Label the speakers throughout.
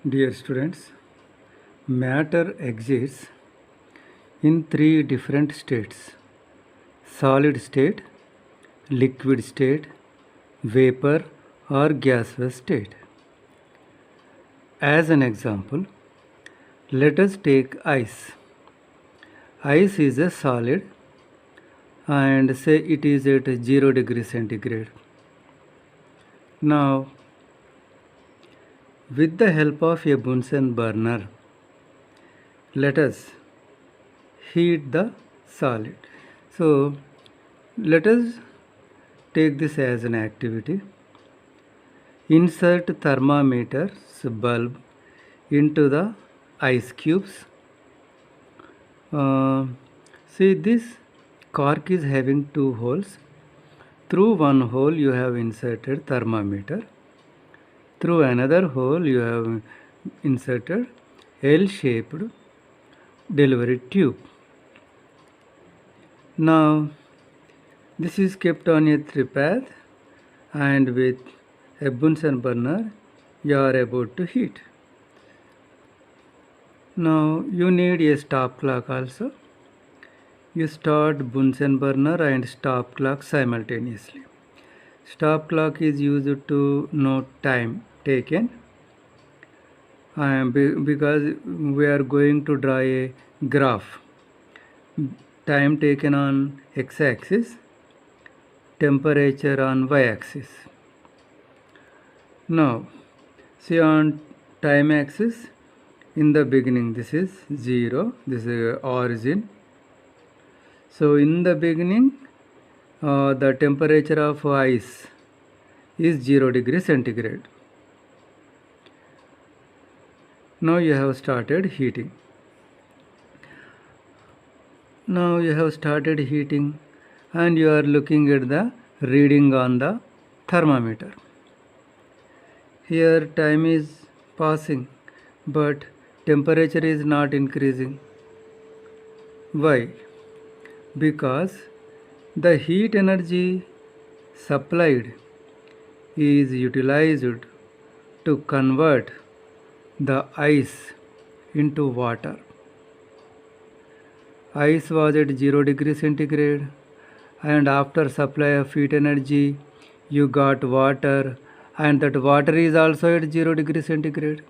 Speaker 1: Dear students, matter exists in three different states: solid state, liquid state, vapor or gaseous state. As an example, let us take ice. Ice is a solid and say it is at 0 degree centigrade. Now, with the help of a Bunsen burner, let us heat the solid. So, let us take this as an activity. Insert thermometer's bulb into the ice cubes. See, this cork is having two holes. Through one hole you have inserted thermometer. Through another hole you have inserted L-shaped delivery tube. Now this is kept on a tripod and with a Bunsen burner you are about to heat. Now you need a stop clock also. You start Bunsen burner and stop clock simultaneously. Stop clock is used to note time taken because we are going to draw a graph. Time taken on x-axis, temperature on y-axis. Now, see on time axis, in the beginning this is 0, this is origin. So in the beginning, the temperature of ice is 0 degree centigrade. Now you have started heating. Now you have started heating and you are looking at the reading on the thermometer. Here time is passing but temperature is not increasing. Why? Because the heat energy supplied is utilized to convert the ice into water. Ice was at 0 degree centigrade and after supply of heat energy you got water and that water is also at 0 degree centigrade.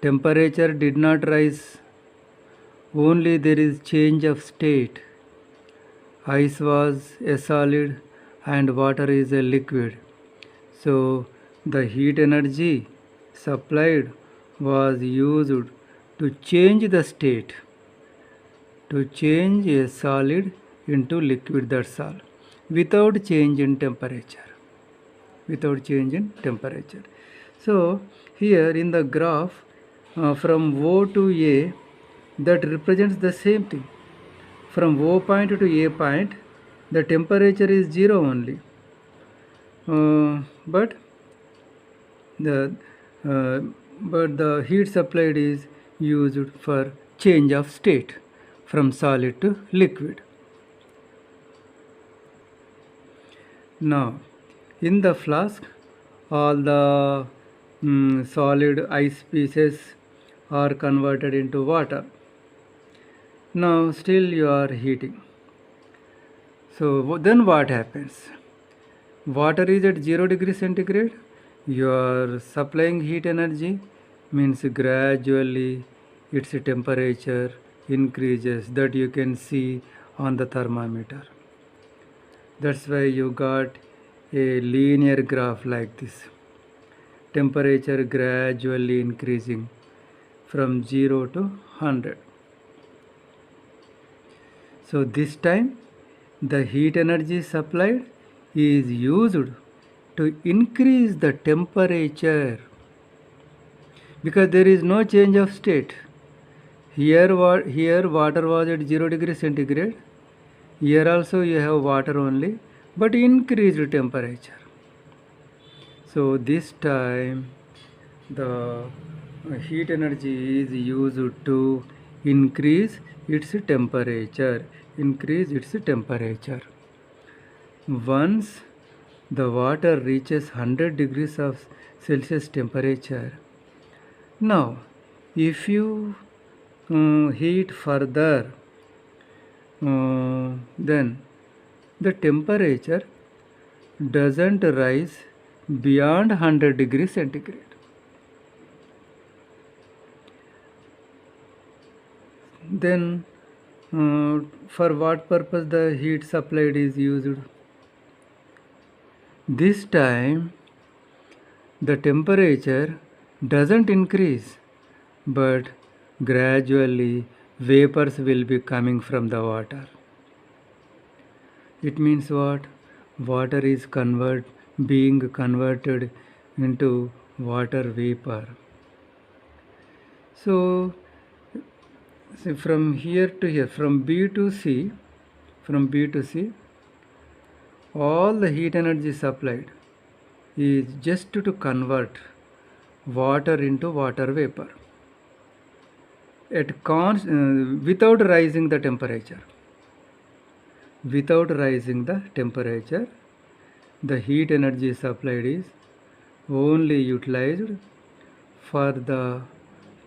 Speaker 1: Temperature did not rise, only there is change of state. Ice was a solid and water is a liquid. So the heat energy supplied was used to change the state, to change a solid into liquid, that's all, without change in temperature. Without change in temperature. So here in the graph from O to A, that represents the same thing. From O point to A point, the temperature is 0 only. But the heat supplied is used for change of state from solid to liquid. Now, in the flask, all the solid ice pieces are converted into water. Now, still you are heating. So, then what happens? Water is at 0 degree centigrade. You are supplying heat energy, means gradually its temperature increases, that you can see on the thermometer. That's why you got a linear graph like this. Temperature gradually increasing from 0 to 100. So this time the heat energy supplied is used to increase the temperature because there is no change of state. Here water was at 0 degree centigrade. Here also you have water only, but increased temperature. So this time the heat energy is used to increase its temperature. Once the water reaches 100 degrees of Celsius temperature, Now, if you heat further, then the temperature doesn't rise beyond 100 degrees centigrade. Then, for what purpose the heat supplied is used? This time, the temperature doesn't increase, but gradually vapors will be coming from the water. It means what? Water is being converted into water vapor. So, see, from here to here, from B to C, all the heat energy supplied is just to convert water into water vapor without rising the temperature. Without rising the temperature, the heat energy supplied is only utilized for the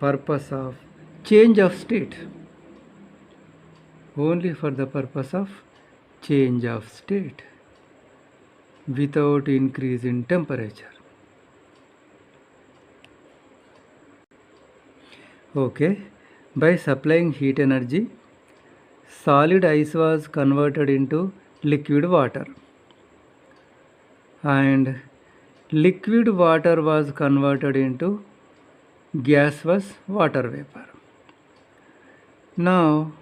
Speaker 1: purpose of change of state. Only for the purpose of change of state without increase in temperature. Okay, by supplying heat energy, solid ice was converted into liquid water, and liquid water was converted into gaseous water vapor. Now,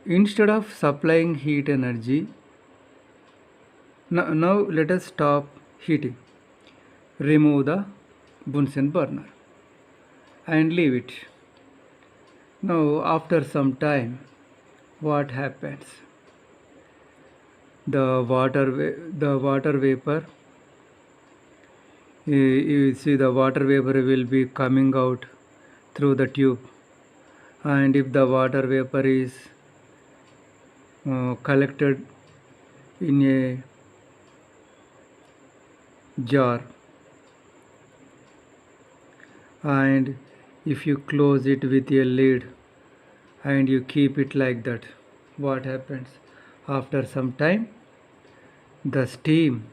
Speaker 1: instead of supplying heat energy, now let us stop heating. Remove the Bunsen burner and leave it. Now, after some time, what happens? The water vapor, you see the water vapor will be coming out through the tube, and if the water vapor is collected in a jar, and if you close it with a lid and you keep it like that, what happens? After some time, the steam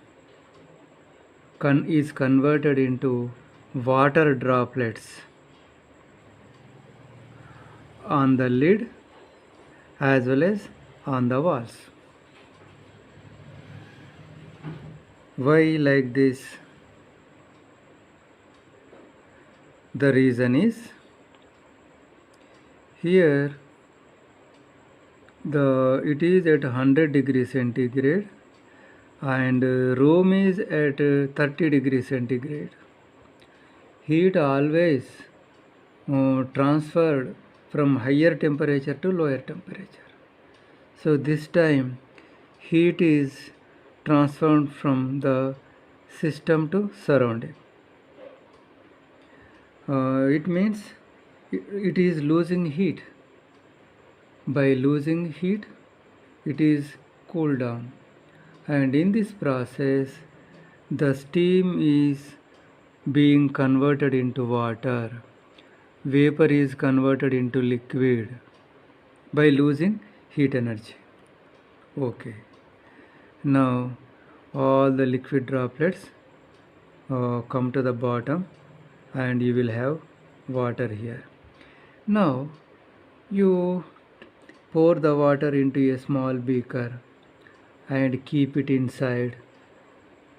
Speaker 1: is converted into water droplets on the lid as well as on the walls. Why like this? The reason is, here it is at 100 degrees centigrade and room is at 30 degrees centigrade. Heat always transferred from higher temperature to lower temperature. So this time heat is transferred from the system to surrounding. It means it is losing heat. By losing heat, it is cooled down, and in this process the steam is being converted into water, vapor is converted into liquid by losing heat energy. Okay, now all the liquid droplets come to the bottom and you will have water here. Now you pour the water into a small beaker and keep it inside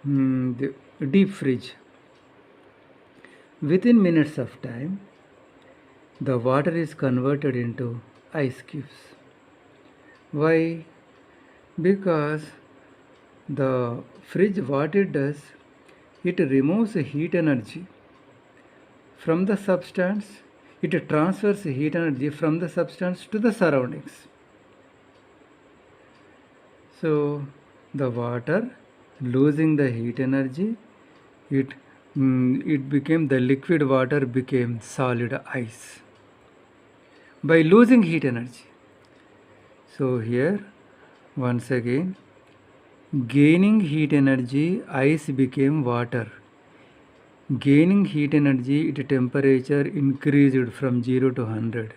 Speaker 1: the deep fridge. Within minutes of time, the water is converted into ice cubes. Why? Because the fridge, what it does, it removes heat energy from the substance, it transfers heat energy from the substance to the surroundings. So the water losing the heat energy, it became, the liquid water became solid ice by losing heat energy. So here once again, gaining heat energy, ice became water. Gaining heat energy at a temperature increased from 0 to 100.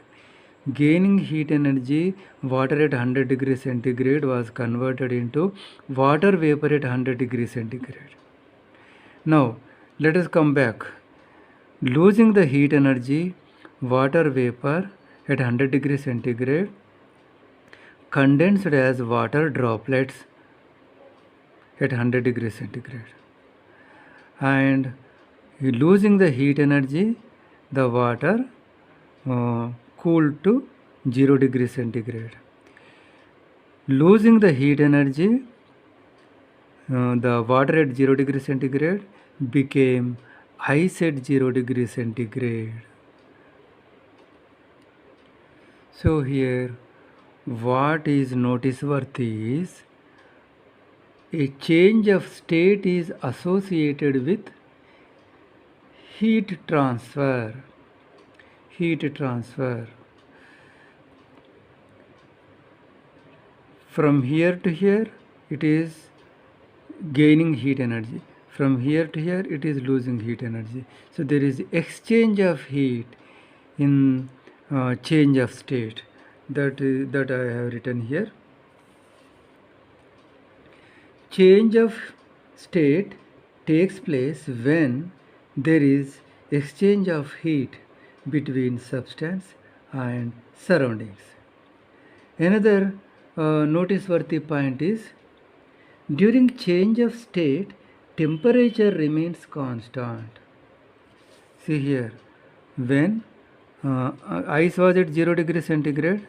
Speaker 1: Gaining heat energy, water at 100 degrees centigrade was converted into water vapor at 100 degrees centigrade. Now, let us come back. Losing the heat energy, water vapor at 100 degrees centigrade condensed as water droplets at 100 degrees centigrade. And losing the heat energy, the water cooled to 0 degrees centigrade. Losing the heat energy, the water at 0 degrees centigrade became ice at 0 degrees centigrade. So here what is noticeworthy is a change of state is associated with heat transfer. Heat transfer. From here to here, it is gaining heat energy. From here to here, it is losing heat energy. So there is exchange of heat in change of state. That I have written here. Change of state takes place when there is exchange of heat between substance and surroundings. Another noticeworthy point is during change of state, temperature remains constant. See here, when ice was at 0 degree centigrade,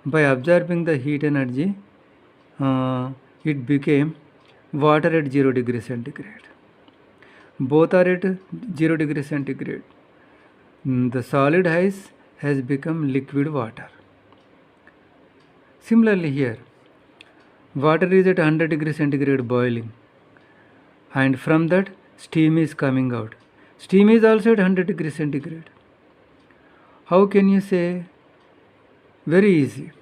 Speaker 1: by absorbing the heat energy, it became water at 0 degree centigrade. Both are at 0 degree centigrade. The solid ice has become liquid water. Similarly here, water is at 100 degree centigrade boiling, and from that steam is coming out. Steam is also at 100 degree centigrade. How can you say? Very easy.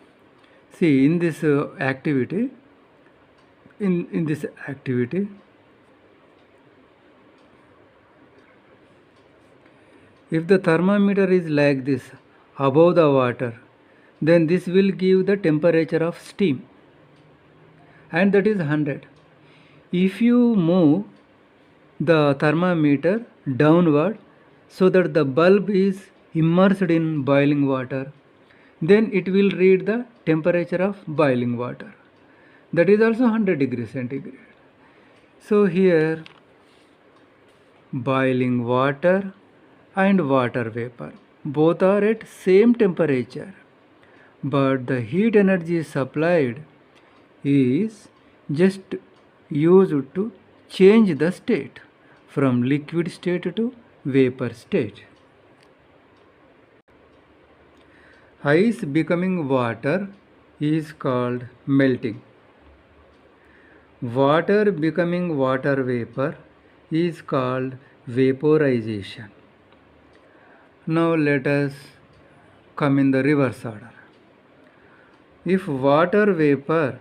Speaker 1: See, in this activity, in this activity, if the thermometer is like this above the water, then this will give the temperature of steam, and that is 100. If you move the thermometer downward so that the bulb is immersed in boiling water, then it will read the temperature of boiling water. That is also 100 degrees centigrade. So here boiling water and water vapor both are at same temperature, but the heat energy supplied is just used to change the state from liquid state to vapor state. Ice becoming water is called melting. Water becoming water vapor is called vaporization. Now let us come in the reverse order. If water vapor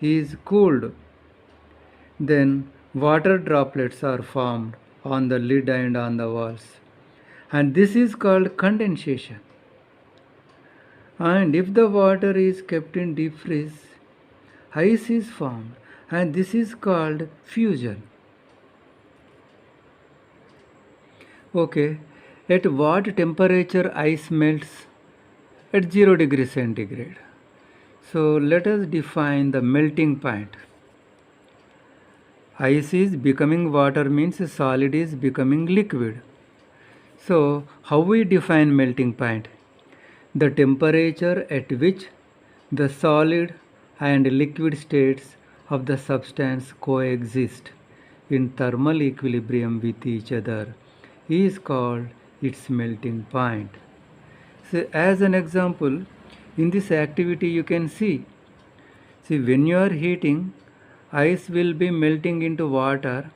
Speaker 1: is cooled, then water droplets are formed on the lid and on the walls, and this is called condensation. And if the water is kept in deep freeze, ice is formed, and this is called fusion. Okay, at what temperature ice melts? At 0 degree centigrade. So let us define the melting point. Ice is becoming water means solid is becoming liquid. So how we define melting point? The temperature at which the solid and liquid states of the substance coexist in thermal equilibrium with each other is called its melting point. So as an example, in this activity you can see when you are heating, ice will be melting into water.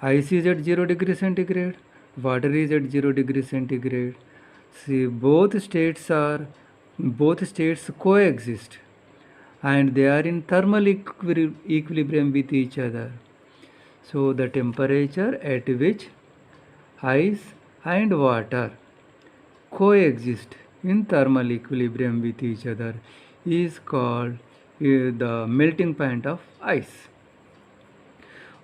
Speaker 1: Ice is at 0 degree centigrade, water is at 0 degree centigrade. See, both states coexist, and they are in thermal equilibrium with each other. So the temperature at which ice and water coexist in thermal equilibrium with each other is called the melting point of ice.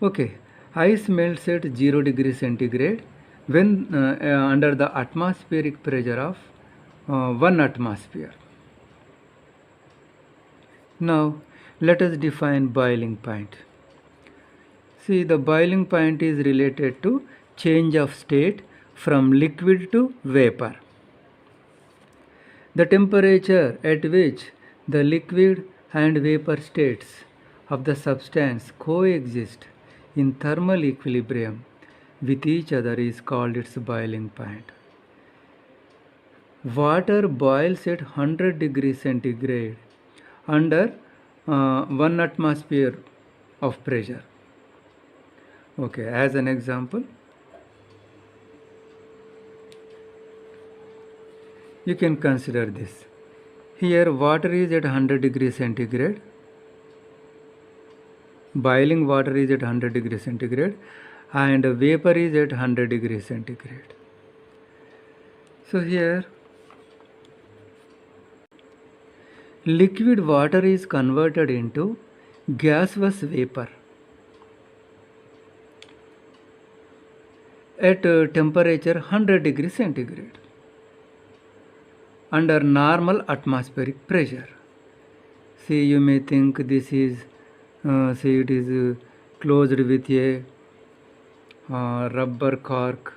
Speaker 1: Okay, ice melts at 0 degree centigrade when under the atmospheric pressure of 1 atmosphere. Now let us define boiling point. See, the boiling point is related to change of state from liquid to vapor. The temperature at which the liquid and vapor states of the substance coexist in thermal equilibrium with each other is called its boiling point. Water boils at 100 degrees centigrade under 1 atmosphere of pressure. Okay, as an example, you can consider this. Here water is at 100 degrees centigrade. Boiling water is at 100 degrees centigrade and vapor is at 100 degrees centigrade. So here liquid water is converted into gaseous vapor at temperature 100 degrees centigrade under normal atmospheric pressure. See, you may think this is say it is closed with a rubber cork.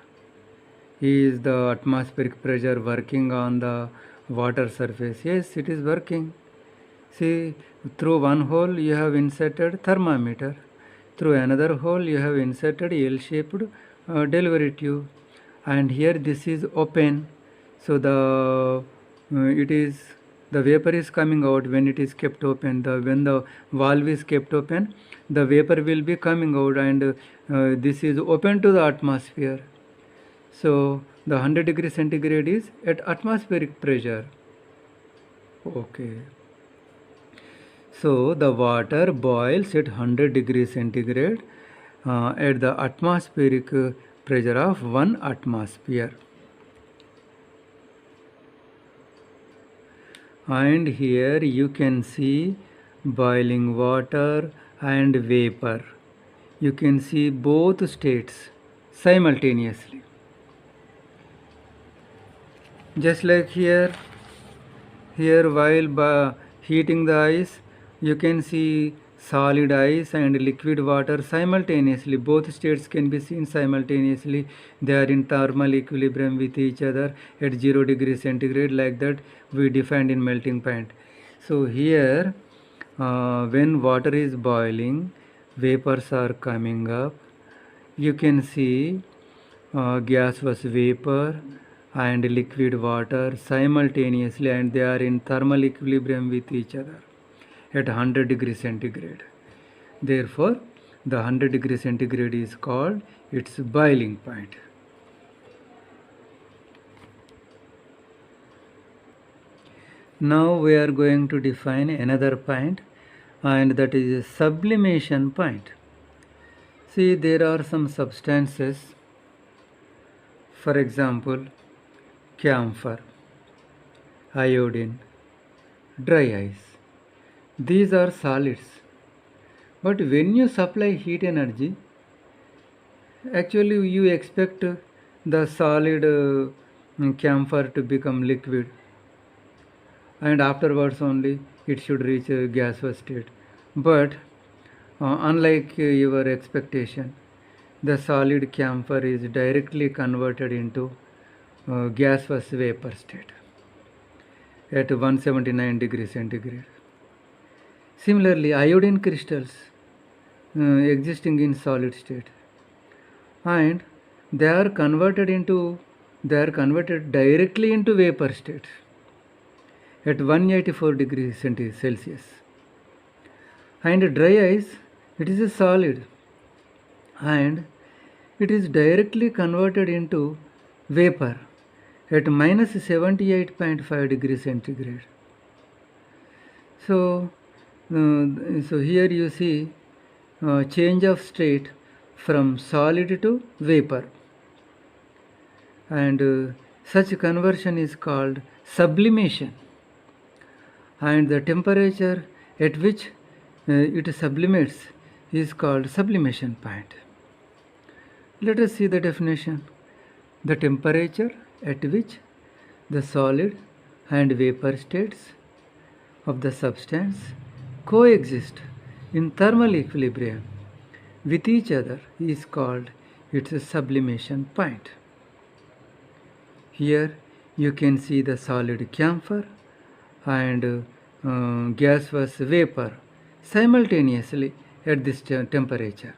Speaker 1: Is the atmospheric pressure working on the water surface? Yes, it is working. See, through one hole you have inserted thermometer. Through another hole you have inserted L-shaped delivery tube, and here this is open. So the vapor is coming out when it is kept open. When the valve is kept open, the vapor will be coming out, and this is open to the atmosphere. So the 100 degree centigrade is at atmospheric pressure. Okay. So the water boils at 100 degrees centigrade at the atmospheric pressure of 1 atmosphere. And here you can see boiling water and vapor. You can see both states simultaneously. Just like here while heating the ice, you can see solid ice and liquid water simultaneously. Both states can be seen simultaneously. They are in thermal equilibrium with each other at 0 degrees centigrade, like that we defined in melting point. So here when water is boiling, vapors are coming up. You can see gaseous vapor and liquid water simultaneously, and they are in thermal equilibrium with each other at 100 degrees centigrade. Therefore, the 100 degrees centigrade is called its boiling point. Now we are going to define another point, and that is a sublimation point. See, there are some substances, for example, camphor, iodine, dry ice. These are solids. But when you supply heat energy, actually you expect the solid camphor to become liquid, and afterwards only it should reach a gaseous state. But unlike your expectation, the solid camphor is directly converted into gaseous vapor state at 179 degrees centigrade. Similarly, iodine crystals existing in solid state, and they are converted directly into vapor state at 184 degrees Celsius. And dry ice, it is a solid, and it is directly converted into vapor at minus 78.5 degrees centigrade. So here you see change of state from solid to vapor. and such conversion is called sublimation, and the temperature at which it sublimates is called sublimation point. Let us see the definition. The temperature at which the solid and vapor states of the substance coexist in thermal equilibrium with each other is called its sublimation point. Here you can see the solid camphor and gaseous vapor simultaneously at this temperature.